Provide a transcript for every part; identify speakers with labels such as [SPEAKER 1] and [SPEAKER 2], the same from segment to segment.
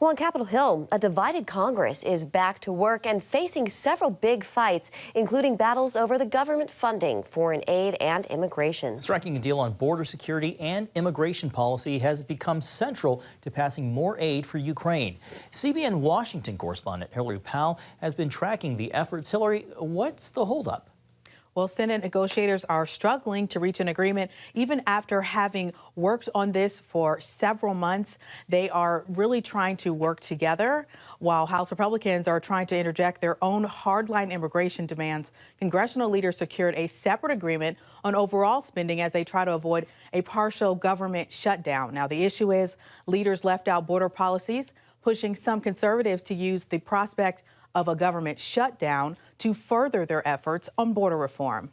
[SPEAKER 1] Well, on Capitol Hill, a divided Congress is back to work and facing several big fights, including battles over the government funding, foreign aid, and immigration.
[SPEAKER 2] Striking a deal on border security and immigration policy has become central to passing more aid for Ukraine. CBN Washington correspondent Hillary Powell has been tracking the efforts. Hillary, what's the holdup?
[SPEAKER 3] Well, Senate negotiators are struggling to reach an agreement even after having worked on this for several months. They are really trying to work together while House Republicans are trying to interject their own hardline immigration demands. Congressional leaders secured a separate agreement on overall spending as they try to avoid a partial government shutdown. Now, the issue is leaders left out border policies, pushing some conservatives to use the prospect of a government shutdown to further their efforts on border reform.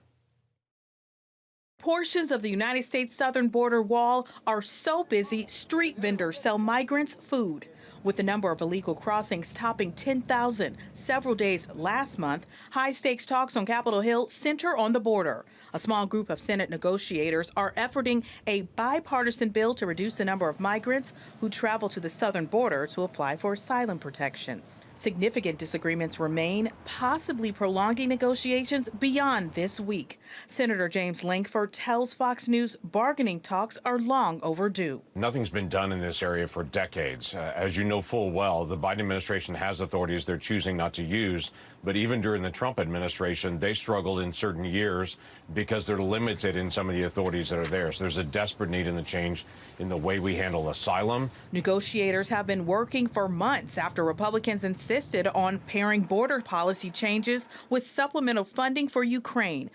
[SPEAKER 4] Portions of the United States southern border wall are so busy, street vendors sell migrants food. With the number of illegal crossings topping 10,000 several days last month, high-stakes talks on Capitol Hill center on the border. A small group of Senate negotiators are efforting a bipartisan bill to reduce the number of migrants who travel to the southern border to apply for asylum protections. Significant disagreements remain, possibly prolonging negotiations beyond this week. Senator James Lankford tells Fox News bargaining talks are long overdue.
[SPEAKER 5] Nothing's been done in this area for decades. As you know full well, the Biden administration has authorities they're choosing not to use. But even during the Trump administration, they struggled in certain years because they're limited in some of the authorities that are there. So there's a desperate need in the change in the way we handle asylum.
[SPEAKER 4] Negotiators have been working for months after Republicans insisted on pairing border policy changes with supplemental funding for Ukraine.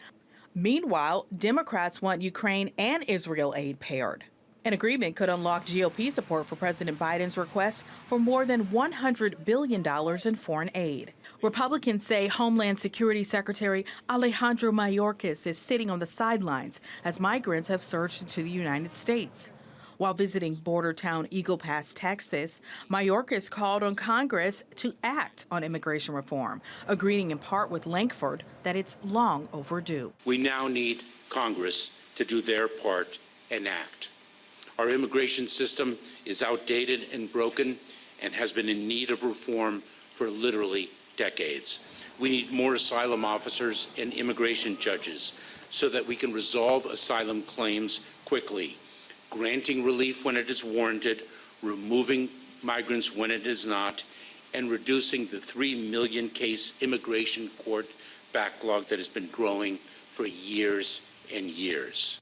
[SPEAKER 4] Meanwhile, Democrats want Ukraine and Israel aid paired. An agreement could unlock GOP support for President Biden's request for more than $100 billion in foreign aid. Republicans say Homeland Security Secretary Alejandro Mayorkas is sitting on the sidelines as migrants have surged into the United States. While visiting border town Eagle Pass, Texas, Mayorkas called on Congress to act on immigration reform, agreeing in part with Lankford that it's long overdue.
[SPEAKER 6] We now need Congress to do their part and act. Our immigration system is outdated and broken and has been in need of reform for literally decades. We need more asylum officers and immigration judges so that we can resolve asylum claims quickly, granting relief when it is warranted, removing migrants when it is not, and reducing the 3 million case immigration court backlog that has been growing for years and years.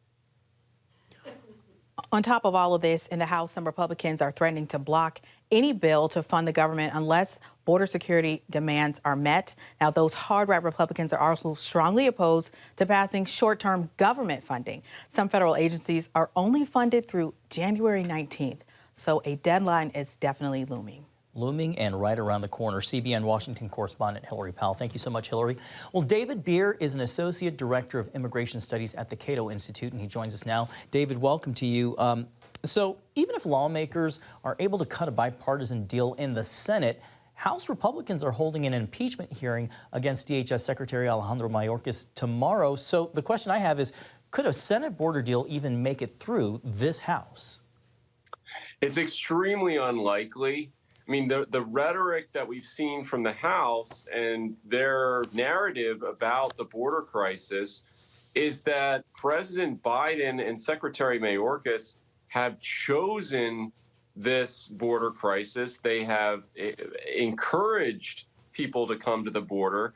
[SPEAKER 3] On top of all of this, in the House, some Republicans are threatening to block any bill to fund the government unless border security demands are met. Now, those hard-right Republicans are also strongly opposed to passing short-term government funding. Some federal agencies are only funded through January 19th, so a deadline is definitely looming.
[SPEAKER 2] Looming and right around the corner. CBN Washington correspondent Hillary Powell. Thank you so much, Hillary. Well, David Beer is an associate director of immigration studies at the Cato Institute, and he joins us now. David, welcome to you. So even if lawmakers are able to cut a bipartisan deal in the Senate, House Republicans are holding an impeachment hearing against DHS Secretary Alejandro Mayorkas tomorrow. So the question I have is, could a Senate border deal even make it through this House?
[SPEAKER 7] It's extremely unlikely. I mean, the rhetoric that we've seen from the House and their narrative about the border crisis is that President Biden and Secretary Mayorkas have chosen this border crisis. They have encouraged people to come to the border.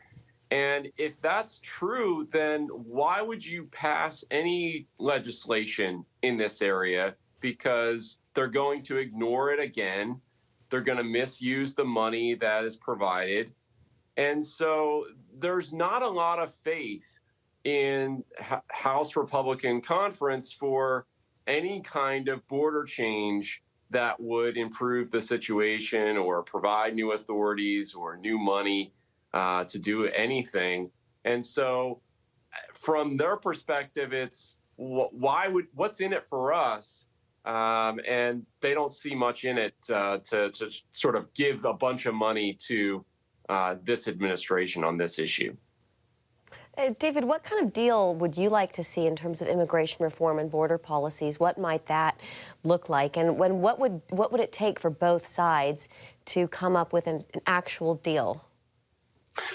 [SPEAKER 7] And if that's true, then why would you pass any legislation in this area? Because they're going to ignore it again. They're going to misuse the money that is provided. And so there's not a lot of faith in House Republican conference for any kind of border change that would improve the situation or provide new authorities or new money to do anything. And so from their perspective, it's what's in it for us? And they don't see much in it to sort of give a bunch of money to this administration on this issue.
[SPEAKER 1] David, what kind of deal would you like to see in terms of immigration reform and border policies? What might that look like? And what would it take for both sides to come up with an actual deal?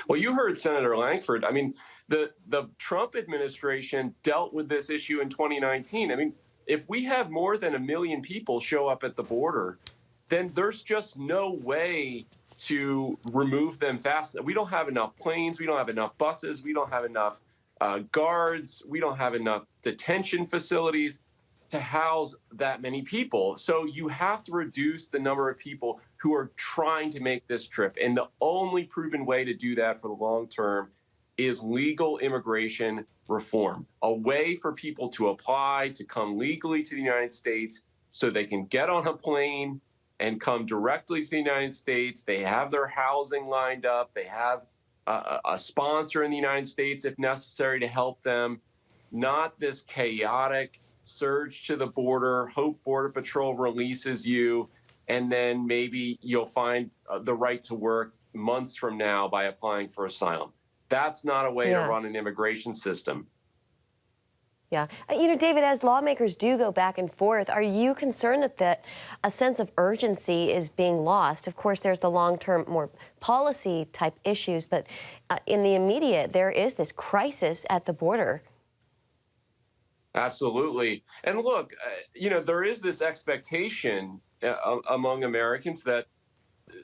[SPEAKER 7] Well, you heard Senator Langford. I mean, the Trump administration dealt with this issue in 2019. I mean, if we have more than 1 million people show up at the border, then there's just no way to remove them fast. We don't have enough planes. We don't have enough buses. We don't have enough guards. We don't have enough detention facilities to house that many people. So you have to reduce the number of people who are trying to make this trip. And the only proven way to do that for the long term is legal immigration reform, a way for people to apply to come legally to the United States so they can get on a plane and come directly to the United States. They have their housing lined up. They have a sponsor in the United States if necessary to help them, not this chaotic surge to the border, hope Border Patrol releases you, and then maybe you'll find the right to work months from now by applying for asylum. That's not a way to run an immigration system.
[SPEAKER 1] Yeah. You know, David, as lawmakers do go back and forth, are you concerned that a sense of urgency is being lost? Of course, there's the long-term, more policy-type issues, but in the immediate, there is this crisis at the border.
[SPEAKER 7] Absolutely. And look, you know, there is this expectation among Americans that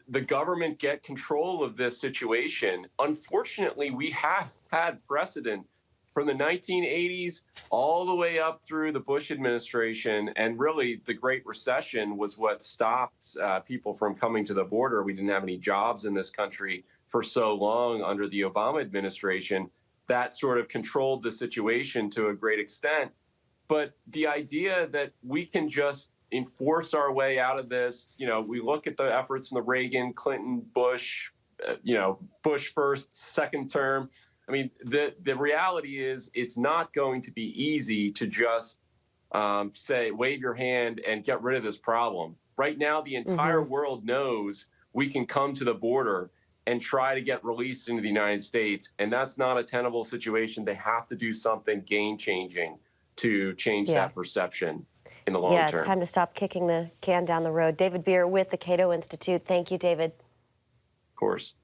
[SPEAKER 7] the government get control of this situation. Unfortunately, we have had precedent from the 1980s all the way up through the Bush administration. And really, the Great Recession was what stopped people from coming to the border. We didn't have any jobs in this country for so long under the Obama administration. That sort of controlled the situation to a great extent. But the idea that we can just enforce our way out of this, you know, we look at the efforts from the Reagan, Clinton, Bush, Bush first, second term. I mean, the reality is it's not going to be easy to just say, wave your hand and get rid of this problem. Right now, the entire world knows we can come to the border and try to get released into the United States. And that's not a tenable situation. They have to do something game-changing to change that perception in the long term.
[SPEAKER 1] Yeah, it's time to stop kicking the can down the road. David Beer with the Cato Institute. Thank you, David.
[SPEAKER 7] Of course.